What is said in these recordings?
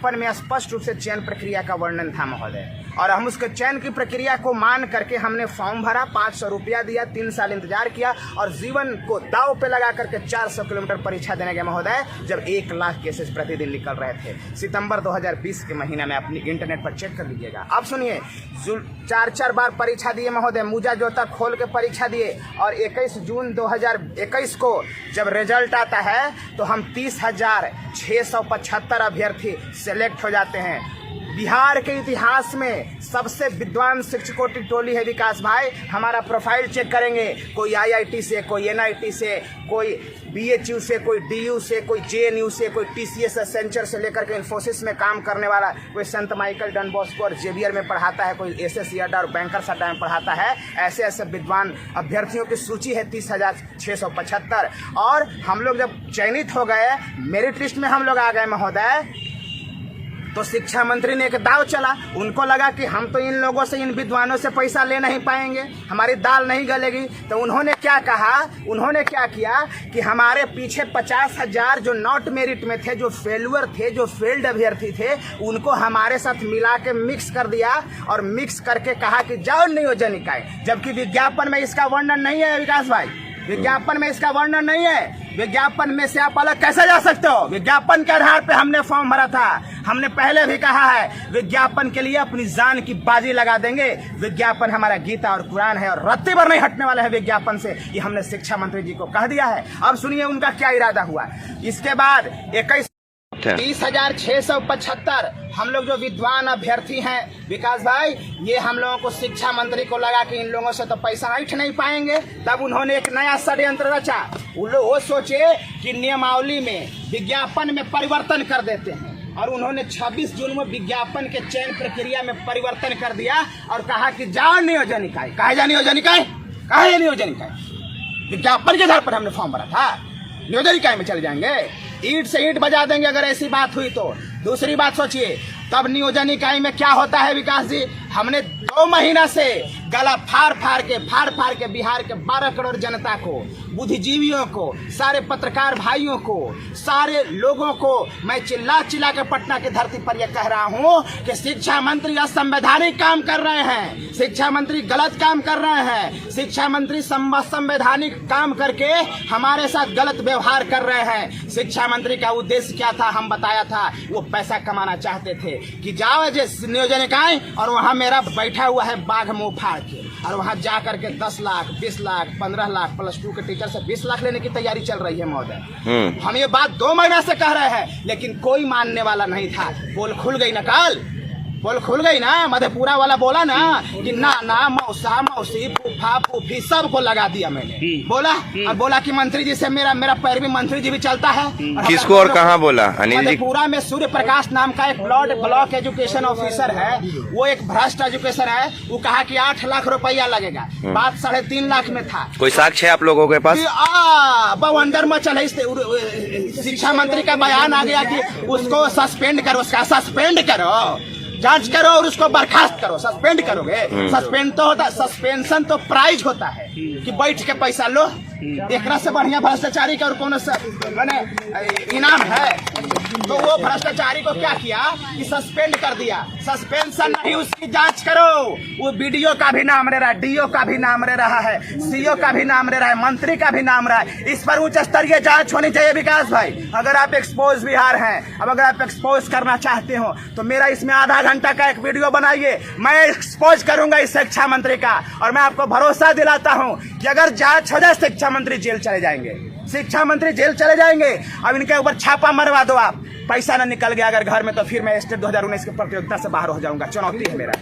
पर में स्पष्ट रूप से चयन प्रक्रिया का वर्णन था महोदय, और हम उसके चयन की प्रक्रिया को मान करके हमने फॉर्म भरा, 500 रुपया दिया, 3 साल इंतजार किया और जीवन को दाव पे लगा करके 400 किलोमीटर परीक्षा देने गए महोदय, जब 1 लाख केसेस प्रतिदिन निकल रहे थे। सितंबर 2020 के महीना में अपनी इंटरनेट पर चेक कर लीजिएगा। अब सुनिए, 4 बार परीक्षा दिए महोदय, मुजा जोता खोल के परीक्षा दिए, और 21 जून 2021 को जब रिजल्ट आता है तो हम 30,675 अभ्यर्थी सेलेक्ट हो जाते हैं। बिहार के इतिहास में सबसे विद्वान शिक्षकों की टोली है विकास भाई। हमारा प्रोफाइल चेक करेंगे, कोई IIT से, कोई NIT से, कोई BHU से, कोई DU से, कोई JNU से, कोई TCS एसेंचर से लेकर के इन्फोसिस में काम करने वाला, कोई संत माइकल डन बॉस्को और जेवियर में पढ़ाता है, कोई SS अड्डा और बैंकर्स अड्डा में पढ़ाता है। ऐसे ऐसे विद्वान अभ्यर्थियों की सूची है 30,675। और हम लोग जब चयनित हो गए, मेरिट लिस्ट में हम लोग आ गए महोदय, तो शिक्षा मंत्री ने एक दाव चला। उनको लगा कि हम तो इन लोगों से, इन विद्वानों से पैसा ले नहीं पाएंगे, हमारी दाल नहीं गलेगी। तो उन्होंने क्या कहा, उन्होंने क्या किया कि हमारे पीछे 50,000 जो नॉट मेरिट में थे, जो फेलुअर थे, जो फेल्ड अभ्यर्थी थे, उनको हमारे साथ मिला के मिक्स कर दिया और मिक्स करके कहा कि जाओ नियोजन इकाई। जबकि विज्ञापन में इसका वर्णन नहीं है विकास भाई, विज्ञापन में इसका वर्णन नहीं है। विज्ञापन में से आप अलग कैसे जा सकते हो? विज्ञापन के आधार पे हमने फॉर्म भरा था। हमने पहले भी कहा है, विज्ञापन के लिए अपनी जान की बाजी लगा देंगे। विज्ञापन हमारा गीता और कुरान है और रत्ती भर नहीं हटने वाले हैं विज्ञापन से। ये हमने शिक्षा मंत्री जी को कह दिया है। अब सुनिए उनका क्या इरादा हुआ। इसके बाद 30,675 हम लोग जो विद्वान अभ्यर्थी हैं विकास भाई, ये हम लोगों को शिक्षा मंत्री को लगा कि इन लोगों से तो पैसा ऐंठ नहीं पाएंगे। तब उन्होंने एक नया षड्यंत्र रचा। वो सोचे कि नियमावली में, विज्ञापन में परिवर्तन कर देते हैं, और उन्होंने 26 जून में विज्ञापन के चयन प्रक्रिया में परिवर्तन कर दिया और कहा कि जाओ नियोजन इकाई। कहा जा नियोजन इकाई, कहा है नियोजन इकाई? विज्ञापन के आधार पर हमने फॉर्म भरा था, नियोजन इकाई में चले जाएंगे, ईंट से ईंट बजा देंगे अगर ऐसी बात हुई तो। दूसरी बात सोचिए, तब नियोजन इकाई में क्या होता है विकास जी, हमने 2 महीना से गला फाड़ फाड़ के बिहार के 12 करोड़ जनता को, बुद्धिजीवियों को, सारे पत्रकार भाइयों को, सारे लोगों को मैं चिल्ला चिल्ला के पटना की धरती पर यह कह रहा हूं कि शिक्षा मंत्री असंवैधानिक काम कर रहे हैं, शिक्षा मंत्री गलत काम कर रहे हैं, शिक्षा मंत्री असंवैधानिक काम करके हमारे साथ गलत व्यवहार कर रहे हैं। शिक्षा मंत्री का उद्देश्य क्या था, हम बताया था। वो पैसा कमाना चाहते थे कि जाओ नियोजन इकाई और वहां मेरा बैठा हुआ है बाघ मुंह फाड़ के, और वहां जा करके 10 लाख, 20 लाख, 15 लाख, +2 के टीचर से 20 लाख लेने की तैयारी चल रही है महोदय। हम ये बात 2 महीना से कह रहे हैं, लेकिन कोई मानने वाला नहीं था। पोल खुल गई ना, कल पोल खुल गई ना। मधेपुरा वाला बोला ना कि ना मौसा मौसी फूफा फूफी सबको लगा दिया मैंने, बोला। और बोला कि मंत्री जी से मेरा पैर भी, मंत्री जी भी चलता है। किसको और कहाँ बोला? अनिल जी। मधेपुरा में सूर्य प्रकाश नाम का एक ब्लॉक एजुकेशन ऑफिसर है, वो एक भ्रष्ट एजुकेशन है। वो कहा कि 8 लाख रुपया लगेगा, बात 3.5 लाख में था। कोई साक्ष्य है आप लोगों के पास? बवंडर मचल है। शिक्षा मंत्री का बयान आ गया कि उसको सस्पेंड करो, उसका सस्पेंड करो, जांच करो और उसको बर्खास्त करो। सस्पेंड करोगे? सस्पेंड तो होता, सस्पेंशन तो प्राइज होता है कि बैठ के पैसा लो। एक से बढ़िया भ्रष्टाचारी का और कौन मैंने इनाम है? तो वो भ्रष्टाचारी को क्या किया कि सस्पेंड कर दिया। सस्पेंशन नहीं, उसकी जांच करो। वो BDO का भी नाम ले रहा है, DO का भी नाम ले रहा है, CO का भी नाम ले रहा है, मंत्री का भी नाम रहा है। इस पर उच्च स्तरीय जांच होनी चाहिए विकास भाई। अगर आप एक्सपोज बिहार हैं, अब अगर आप एक्सपोज करना चाहते हो तो मेरा इसमें आधा घंटा का एक वीडियो बनाइए, मैं एक्सपोज करूंगा इस शिक्षा मंत्री का। और मैं आपको भरोसा दिलाता हूं कि अगर जांच हो जाए, शिक्षा मंत्री जेल चले जाएंगे, शिक्षा मंत्री जेल चले जाएंगे। अब इनके ऊपर छापा मरवा दो आप, पैसा न निकल गया अगर घर में तो फिर मैं स्टेट 2019 की प्रतियोगिता से बाहर हो जाऊंगा। चुनौती है मेरा।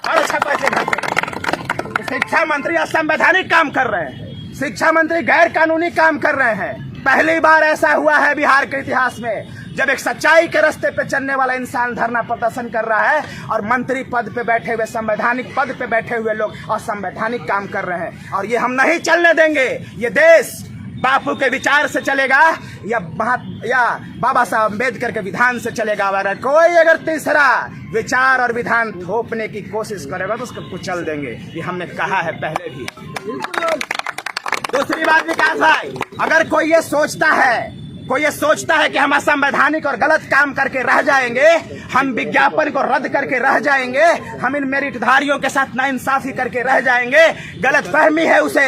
और अच्छा पैसे घर पे। शिक्षा मंत्री असंवैधानिक काम कर रहे हैं, शिक्षा मंत्री गैर कानूनी काम कर रहे हैं। पहली बार ऐसा हुआ है बिहार के इतिहास में जब एक सच्चाई के रास्ते पे चलने वाला इंसान धरना प्रदर्शन कर रहा है और मंत्री पद पे बैठे हुए, संवैधानिक पद पे बैठे हुए लोग असंवैधानिक काम कर रहे हैं। और ये हम नहीं चलने देंगे। ये देश बापू के विचार से चलेगा या बाबा साहब अम्बेडकर के विधान से चलेगा। अगर तीसरा विचार और विधान थोपने की कोशिश करेगा तो उसको कुचल देंगे। ये हमने कहा है पहले भी। दूसरी बात विकास भाई, अगर कोई ये सोचता है कोई ये सोचता है कि हम असंवैधानिक और गलत काम करके रह जाएंगे, हम विज्ञापन को रद्द करके रह जाएंगे, हम इन मेरिटधारियों के साथ नाइंसाफी करके रह जाएंगे, गलत फहमी है उसे।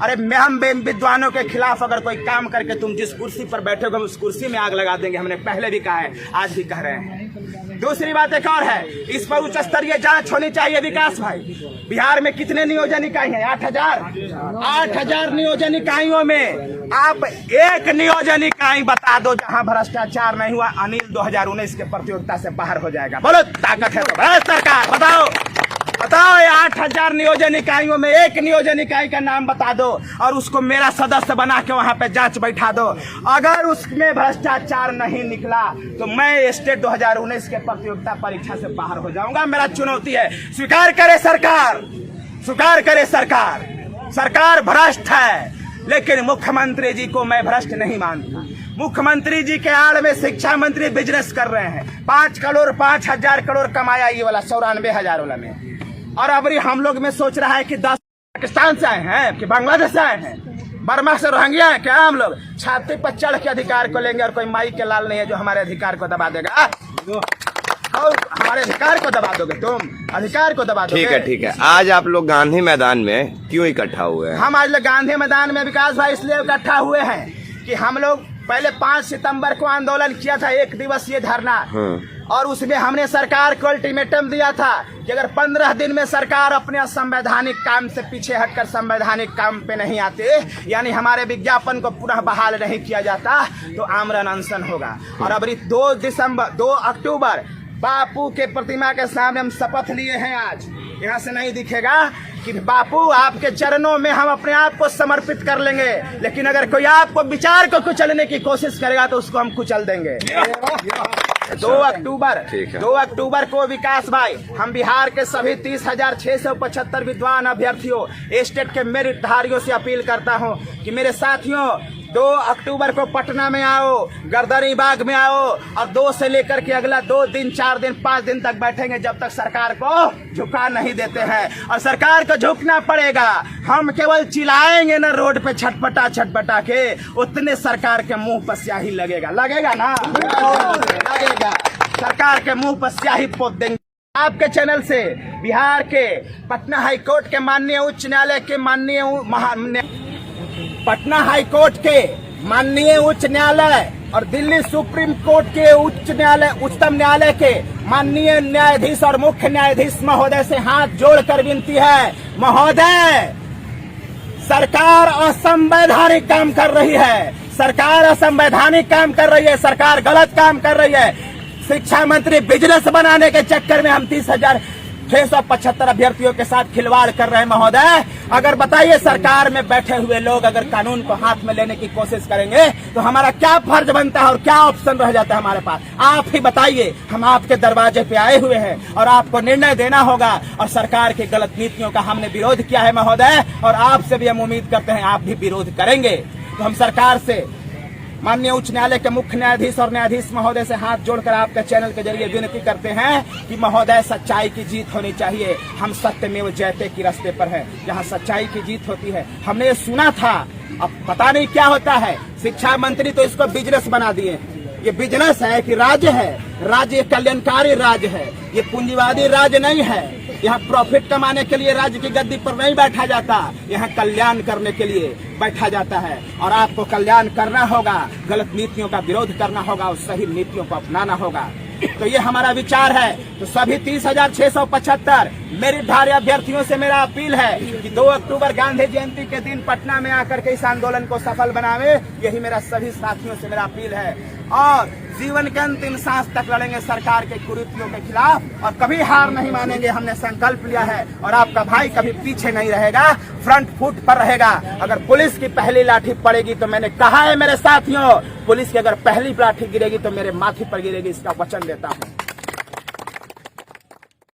अरे हम विद्वानों के खिलाफ अगर कोई काम करके तुम जिस कुर्सी पर बैठे हो, हम उस कुर्सी में आग लगा देंगे। हमने पहले भी कहा है, आज भी कह रहे हैं। दूसरी बात एक और है, इस पर उच्च स्तरीय जांच होनी चाहिए। विकास भाई, बिहार में कितने नियोजन इकाई हैं? 8,000 नियोजन इकाइयों में आप एक नियोजन इकाई बता दो जहां भ्रष्टाचार नहीं हुआ। अनिल 2019 के प्रतियोगिता से बाहर हो जाएगा। बोलो ताकत है तो सरकार बताओ 8,000 नियोजन इकाइयों में एक नियोजन इकाई का नाम बता दो और उसको मेरा सदस्य बना के वहां पे जांच बैठा दो। अगर उसमें भ्रष्टाचार नहीं निकला तो मैं स्टेट 2019 के प्रतियोगिता परीक्षा से बाहर हो जाऊंगा। मेरा चुनौती है, स्वीकार करे सरकार, स्वीकार करे सरकार। सरकार भ्रष्ट है, लेकिन मुख्यमंत्री जी को मैं भ्रष्ट नहीं मानता। मुख्यमंत्री जी के आड़ में शिक्षा मंत्री बिजनेस कर रहे हैं। 5 करोड़ 5,000 करोड़ कमाया ये वाला 94,000 वाला में। और अब हम लोग में सोच रहा है कि 10 पाकिस्तान से आए हैं कि बांग्लादेश से आए हैं, बर्मा से रोहिंग्या है क्या? हम लोग छाती पर चढ़ के अधिकार को लेंगे और कोई माई के लाल नहीं है जो हमारे अधिकार को दबा देगा। और हमारे अधिकार को दबा दोगे तुम, अधिकार को दबा दोगे। ठीक है, ठीक है। आज आप लोग गांधी मैदान में क्यों इकट्ठा हुए हैं? हम आज लोग गांधी मैदान में विकास भाई इसलिए इकट्ठा हुए हैं कि हम लोग पहले 5 सितंबर को आंदोलन किया था, 1 दिवसीय धरना, और उसमें हमने सरकार को अल्टीमेटम दिया था कि अगर 15 दिन में सरकार अपने असंवैधानिक काम से पीछे हटकर संवैधानिक काम पे नहीं आते, यानी हमारे विज्ञापन को पुनः बहाल नहीं किया जाता, तो आमरण अनशन होगा। और अब 2 अक्टूबर बापू के प्रतिमा के सामने हम शपथ लिए हैं। आज यहाँ से नहीं दिखेगा कि बापू आपके चरणों में हम अपने आप को समर्पित कर लेंगे, लेकिन अगर कोई आपको विचार को कुचलने की कोशिश करेगा तो उसको हम कुचल देंगे। 2 अक्टूबर को विकास भाई हम बिहार के सभी 30,675 विद्वान अभ्यर्थियों, स्टेट के मेरिटधारियों से अपील करता हूं कि मेरे साथियों 2 अक्टूबर को पटना में आओ, गर्दनीबाग में आओ, और 2 से लेकर के अगला 2 दिन 4 दिन 5 दिन तक बैठेंगे जब तक सरकार को झुका नहीं देते हैं। और सरकार को झुकना पड़ेगा। हम केवल चिल्लाएंगे ना रोड पे छटपटा के, उतने सरकार के मुंह पर स्याही लगेगा ना, लगेगा। सरकार के मुंह पर स्याही पोत देंगे। आपके चैनल से बिहार के पटना हाईकोर्ट के माननीय उच्च न्यायालय के पटना हाईकोर्ट के माननीय उच्च न्यायालय और दिल्ली सुप्रीम कोर्ट के उच्चतम न्यायालय के माननीय न्यायाधीश और मुख्य न्यायाधीश महोदय से हाथ जोड़कर विनती है, महोदय सरकार असंवैधानिक काम कर रही है, सरकार असंवैधानिक काम कर रही है, सरकार गलत काम कर रही है। शिक्षा मंत्री बिजनेस बनाने के चक्कर में हम 30,675 अभ्यर्थियों के साथ खिलवाड़ कर रहे हैं। महोदय अगर बताइए, सरकार में बैठे हुए लोग अगर कानून को हाथ में लेने की कोशिश करेंगे तो हमारा क्या फर्ज बनता है और क्या ऑप्शन रह जाता है हमारे पास? आप ही बताइए। हम आपके दरवाजे पे आए हुए हैं और आपको निर्णय देना होगा। और सरकार की गलत नीतियों का हमने विरोध किया है महोदय, और आपसे भी हम उम्मीद करते हैं आप भी विरोध करेंगे। तो हम सरकार से, माननीय उच्च न्यायालय के मुख्य न्यायाधीश और न्यायाधीश महोदय से हाथ जोड़कर आपके चैनल के जरिए विनती करते हैं कि महोदय सच्चाई की जीत होनी चाहिए। हम सत्यमेव जयते की रास्ते पर हैं, जहां सच्चाई की जीत होती है। हमने ये सुना था, अब पता नहीं क्या होता है। शिक्षा मंत्री तो इसको बिजनेस बना दिए। ये बिजनेस है कि राज्य है? राज्य कल्याणकारी राज्य है, ये पूंजीवादी राज्य नहीं है। यहाँ प्रॉफिट कमाने के लिए राज्य की गद्दी पर नहीं बैठा जाता, यहाँ कल्याण करने के लिए बैठा जाता है। और आपको कल्याण करना होगा, गलत नीतियों का विरोध करना होगा और सही नीतियों को अपनाना होगा। तो ये हमारा विचार है। तो सभी 30,675 मेरिटधारी अभ्यर्थियों से मेरा अपील है कि 2 अक्टूबर गांधी जयंती के दिन पटना में आकर के इस आंदोलन को सफल बनावे। यही मेरा सभी साथियों से मेरा अपील है। और जीवन के अंतिम सांस तक लड़ेंगे सरकार के कुरीतियों के खिलाफ और कभी हार नहीं मानेंगे। हमने संकल्प लिया है और आपका भाई कभी पीछे नहीं रहेगा, फ्रंट फुट पर रहेगा। अगर पुलिस की पहली लाठी पड़ेगी तो मैंने कहा है मेरे साथियों, पुलिस की अगर पहली लाठी गिरेगी तो मेरे माथे पर गिरेगी, इसका वचन देता हूँ।